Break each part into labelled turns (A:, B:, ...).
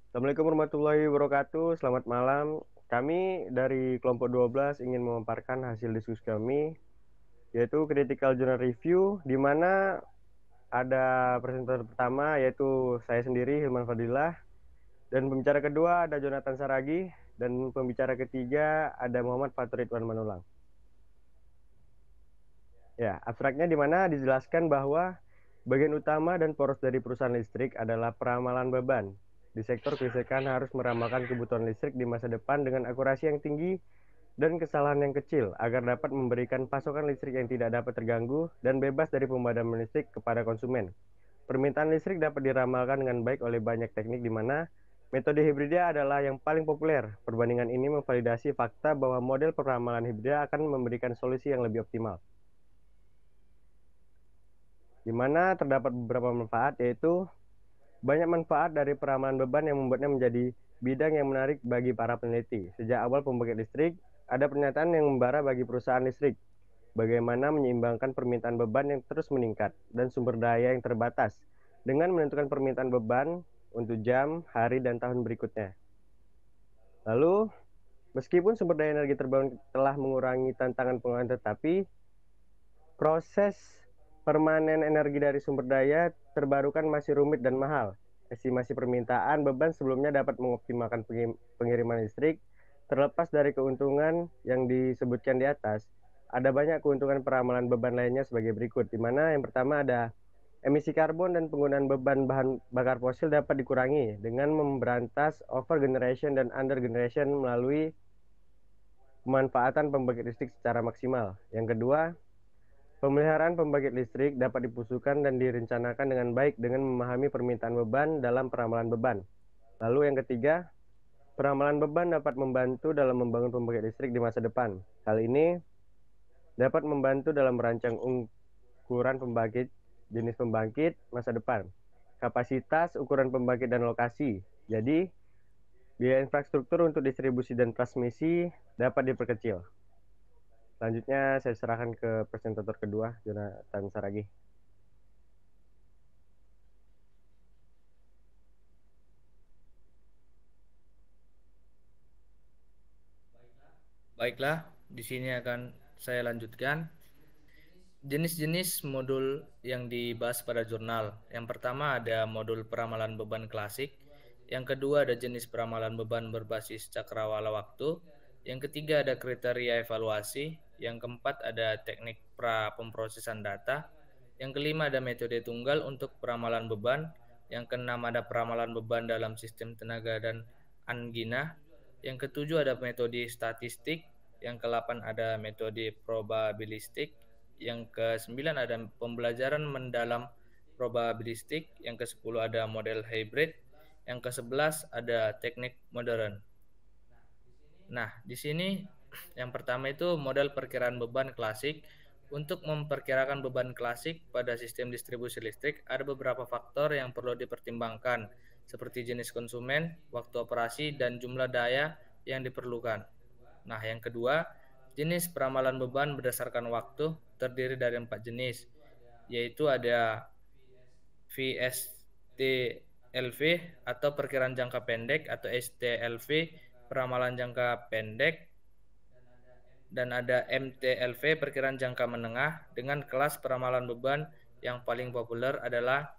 A: Assalamualaikum warahmatullahi wabarakatuh. Selamat malam. Kami dari kelompok 12 ingin memaparkan hasil diskusi kami, yaitu Critical Journal Review, di mana ada presentator pertama yaitu saya sendiri, Hilman Fadilah, dan pembicara kedua ada Jonathan Saragi, dan pembicara ketiga ada Muhammad Faturidwan Manulang. Ya, abstraknya di mana dijelaskan bahwa bagian utama dan poros dari perusahaan listrik adalah peramalan beban. Di sektor kelistrikan harus meramalkan kebutuhan listrik di masa depan dengan akurasi yang tinggi dan kesalahan yang kecil agar dapat memberikan pasokan listrik yang tidak dapat terganggu dan bebas dari pemadaman listrik kepada konsumen. Permintaan listrik dapat diramalkan dengan baik oleh banyak teknik di mana metode hibrida adalah yang paling populer. Perbandingan ini memvalidasi fakta bahwa model peramalan hibrida akan memberikan solusi yang lebih optimal, di mana terdapat beberapa manfaat, yaitu banyak manfaat dari peramalan beban yang membuatnya menjadi bidang yang menarik bagi para peneliti. Sejak awal pembangkit listrik, ada pernyataan yang membara bagi perusahaan listrik, bagaimana menyeimbangkan permintaan beban yang terus meningkat dan sumber daya yang terbatas dengan menentukan permintaan beban untuk jam, hari, dan tahun berikutnya. Lalu, meskipun sumber daya energi terbarukan telah mengurangi tantangan pengelolaan, tetapi proses permanen energi dari sumber daya terbarukan masih rumit dan mahal. Estimasi permintaan beban sebelumnya dapat mengoptimalkan pengiriman listrik. Terlepas dari keuntungan yang disebutkan di atas, ada banyak keuntungan peramalan beban lainnya sebagai berikut, di mana yang pertama ada emisi karbon dan penggunaan beban bahan bakar fosil dapat dikurangi dengan memberantas over generation dan under generation melalui pemanfaatan pembangkit listrik secara maksimal. Yang kedua, pemeliharaan pembangkit listrik dapat dipusukan dan direncanakan dengan baik dengan memahami permintaan beban dalam peramalan beban. Lalu yang ketiga, peramalan beban dapat membantu dalam membangun pembangkit listrik di masa depan. Hal ini dapat membantu dalam merancang ukuran pembangkit, jenis pembangkit masa depan, kapasitas, ukuran pembangkit, dan lokasi. Jadi, biaya infrastruktur untuk distribusi dan transmisi dapat diperkecil. Selanjutnya saya serahkan ke presentator kedua, Jonathan Saragi.
B: Baiklah, di sini akan saya lanjutkan jenis-jenis modul yang dibahas pada jurnal. Yang pertama ada modul peramalan beban klasik, yang kedua ada jenis peramalan beban berbasis cakrawala waktu, yang ketiga ada kriteria evaluasi, yang keempat ada teknik pra pemrosesan data, yang kelima ada metode tunggal untuk peramalan beban, yang keenam ada peramalan beban dalam sistem tenaga dan angina, yang ketujuh ada metode statistik, yang ke-8 ada metode probabilistik, yang ke-9 ada pembelajaran mendalam probabilistik, yang ke-10 ada model hybrid, yang ke-11 ada teknik modern. Nah, di sini yang pertama itu model perkiraan beban klasik. Untuk memperkirakan beban klasik pada sistem distribusi listrik, ada beberapa faktor yang perlu dipertimbangkan, seperti jenis konsumen, waktu operasi, dan jumlah daya yang diperlukan. Nah, yang kedua, jenis peramalan beban berdasarkan waktu terdiri dari 4 jenis, yaitu ada VSTLV atau perkiraan jangka pendek, atau STLV peramalan jangka pendek, dan ada MTLV perkiraan jangka menengah. Dengan kelas peramalan beban yang paling populer adalah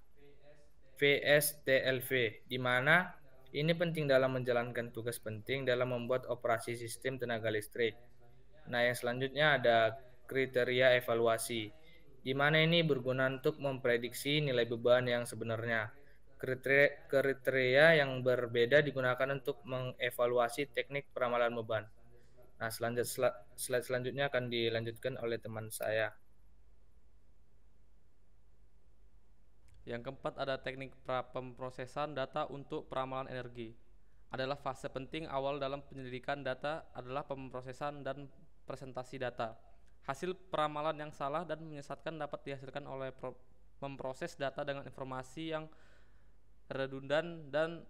B: VSTLV, di mana ini penting dalam menjalankan tugas penting dalam membuat operasi sistem tenaga listrik. Nah, yang selanjutnya ada kriteria evaluasi, di mana ini berguna untuk memprediksi nilai beban yang sebenarnya. Kriteria yang berbeda digunakan untuk mengevaluasi teknik peramalan beban. Nah, slide selanjutnya akan dilanjutkan oleh teman saya.
C: Yang keempat ada teknik pemrosesan data untuk peramalan energi. Adalah fase penting awal dalam penyelidikan data adalah pemrosesan dan presentasi data. Hasil peramalan yang salah dan menyesatkan dapat dihasilkan oleh memproses data dengan informasi yang redundan dan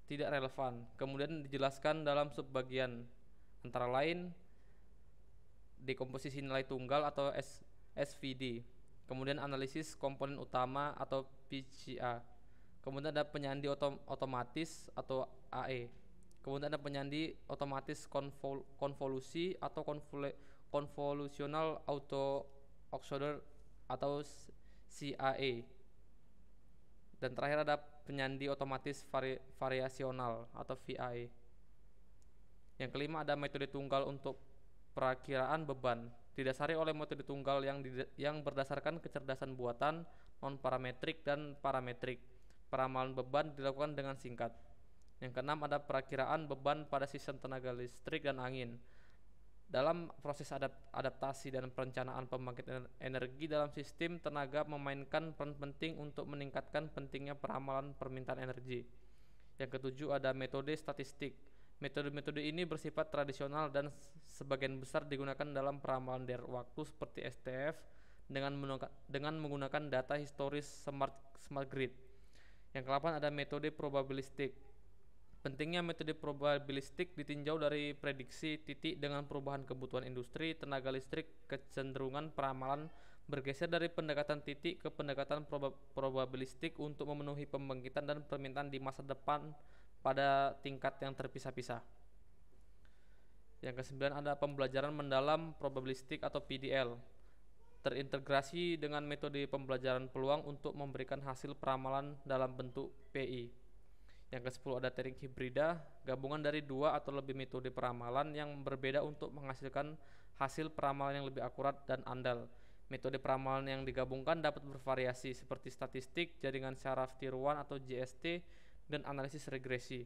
C: tidak relevan. Kemudian dijelaskan dalam subbagian, antara lain dekomposisi nilai tunggal atau SVD, kemudian analisis komponen utama atau PCA, Kemudian ada penyandi otomatis atau AE. Kemudian ada penyandi otomatis konvolusi atau convolutional auto oxidor atau CAE. Dan terakhir ada penyandi otomatis variasional atau VAE. Yang kelima ada metode tunggal untuk perakiraan beban, didasari oleh metode tunggal yang berdasarkan kecerdasan buatan, non-parametrik dan parametrik. Peramalan beban dilakukan dengan singkat. Yang keenam ada perakiraan beban pada sistem tenaga listrik dan angin. Dalam proses adaptasi dan perencanaan pembangkit energi dalam sistem tenaga memainkan peran penting untuk meningkatkan pentingnya peramalan permintaan energi. Yang ketujuh ada metode statistik. Metode-metode ini bersifat tradisional dan sebagian besar digunakan dalam peramalan daerah waktu seperti STF dengan menggunakan data historis smart grid. Yang ke-8 ada metode probabilistik. Pentingnya metode probabilistik ditinjau dari prediksi titik dengan perubahan kebutuhan industri, tenaga listrik, kecenderungan peramalan bergeser dari pendekatan titik ke pendekatan probabilistik untuk memenuhi pembangkitan dan permintaan di masa depan pada tingkat yang terpisah-pisah. Yang ke-9 ada pembelajaran mendalam probabilistik atau PDL. Terintegrasi dengan metode pembelajaran peluang untuk memberikan hasil peramalan dalam bentuk PI. Yang ke-10 ada teknik hibrida, gabungan dari dua atau lebih metode peramalan yang berbeda untuk menghasilkan hasil peramalan yang lebih akurat dan andal. Metode peramalan yang digabungkan dapat bervariasi seperti statistik, jaringan syaraf tiruan atau JST, dan analisis regresi.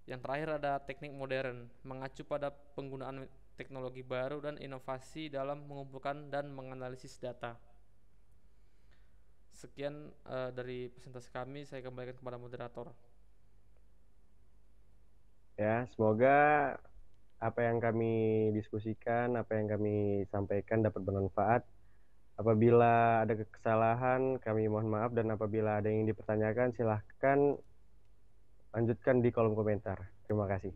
C: Yang terakhir ada teknik modern, mengacu pada penggunaan teknologi baru dan inovasi dalam mengumpulkan dan menganalisis data. Sekian dari presentasi kami, saya kembalikan kepada moderator.
A: Ya, semoga apa yang kami diskusikan, apa yang kami sampaikan dapat bermanfaat. Apabila ada kesalahan, kami mohon maaf, dan apabila ada yang dipertanyakan, silahkan lanjutkan di kolom komentar. Terima kasih.